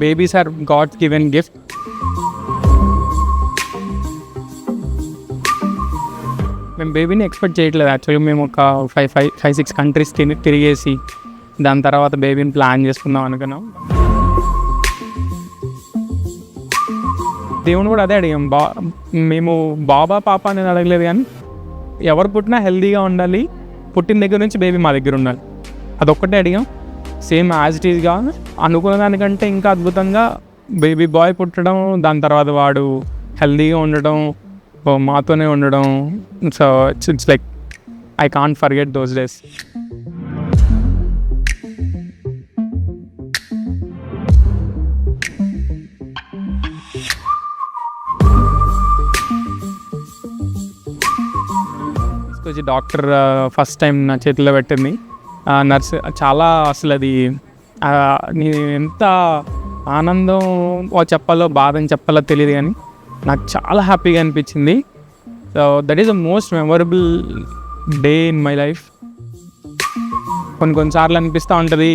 Babies are God's given gift. మేము బేబీని expect చేయట్లేదు యాక్చువల్గా. మేము ఒక ఫైవ్ సిక్స్ కంట్రీస్ తిరిగేసి దాని తర్వాత బేబీని ప్లాన్ చేసుకుందాం అనుకున్నాం. దేవుని కూడా అదే అడిగాం. మేము బాబా పాప అనేది అడగలేదు, కానీ ఎవరు పుట్టినా హెల్తీగా ఉండాలి, పుట్టిన దగ్గర నుంచి బేబీ మా దగ్గర ఉండాలి, అదొక్కటే అడిగాం. సేమ్ యాజ్ ఇట్ ఈస్గా అనుకున్న దానికంటే ఇంకా అద్భుతంగా బేబీ బాయ్ పుట్టడం, దాని తర్వాత వాడు హెల్తీగా ఉండడం, మాతోనే ఉండడం. So it's like I can't forget those days. తీసుకొచ్చి డాక్టర్ ఫస్ట్ టైం నా చేతిలో పెట్టింది నర్స్. చాలా అసలు అది నేను ఎంత ఆనందం చెప్పాలో బాధ అని చెప్పాలో తెలియదు, కానీ నాకు చాలా హ్యాపీగా అనిపించింది. So that is the most memorable day in my life. కొన్నిసార్లు అనిపిస్తూ ఉంటుంది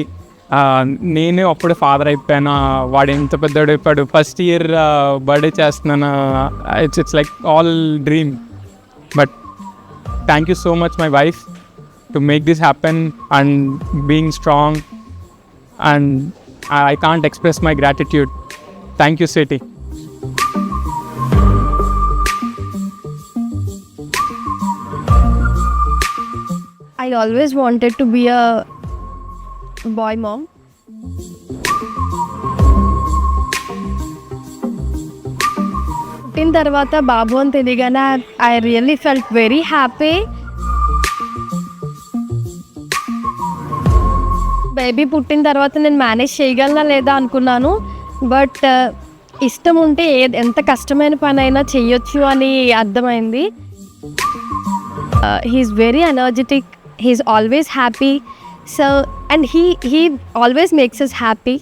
నేనే అప్పుడే ఫాదర్ అయిపోయాను, వాడు ఎంత పెద్దవాడు అయిపోయాడు, ఫస్ట్ ఇయర్ బర్త్డే చేస్తున్నాను. It's like all dream. But thank you so much my wife to make this happen and being strong, and I can't express my gratitude. Thank you, Sweti. I always wanted to be a boy mom. పుట్టిన తర్వాత బాబు అని తెలియగానే I really felt very happy. Baby పుట్టిన తర్వాత నేను manage చేయగలనా లేదా అనుకున్నాను, బట్ ఇష్టం ఉంటే ఎంత కష్టమైన పని అయినా చెయ్యొచ్చు అని అర్థమైంది. He's very energetic, he's always happy. So and he always makes us happy.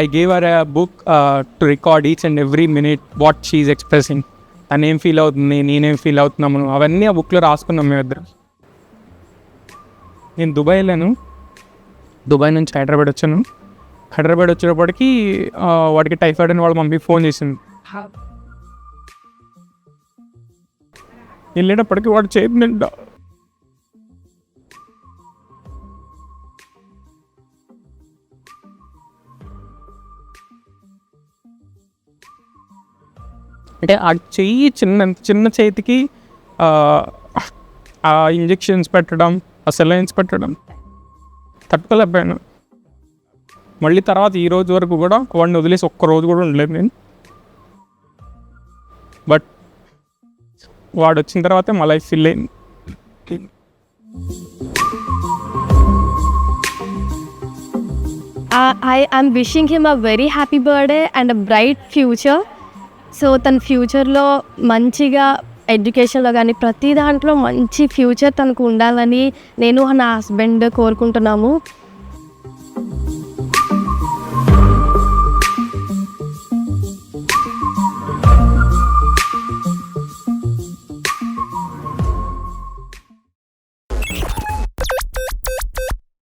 I gave her a book to record each and every minute what she is expressing. తను ఏం ఫీల్ అవుతుంది, నేనేం ఫీల్ అవుతున్నాము, అవన్నీ ఆ బుక్లో రాసుకున్నాం మేమిద్దరం. నేను దుబాయ్ వెళ్ళాను, దుబాయ్ నుంచి హైదరాబాద్ వచ్చాను. హైదరాబాద్ వచ్చేటప్పటికి వాడికి టైఫాయిడ్ అని వాళ్ళ మమ్మీ ఫోన్ చేసింది. వెళ్ళేటప్పటికి వాడు చేతి నిండా అంటే ఆ చెయ్యి చిన్న చేతికి ఆ ఇంజెక్షన్స్ పెట్టడం, ఆ సెలైన్స్ పెట్టడం తట్టుకోలేకపోయాను. మళ్ళీ తర్వాత ఈ రోజు వరకు కూడా వాడిని వదిలేసి ఒక్కరోజు కూడా ఉండలేదు నేను. బట్ వాడు వచ్చిన తర్వాతే మా లైఫ్ ఫిల్ అయింది. I'm wishing him a very happy birthday and a bright future. So తన ఫ్యూచర్లో మంచిగా ఎడ్యుకేషన్లో కానీ ప్రతి దాంట్లో మంచి ఫ్యూచర్ తనకు ఉండాలని నేను నా హస్బెండ్ కోరుకుంటున్నాము.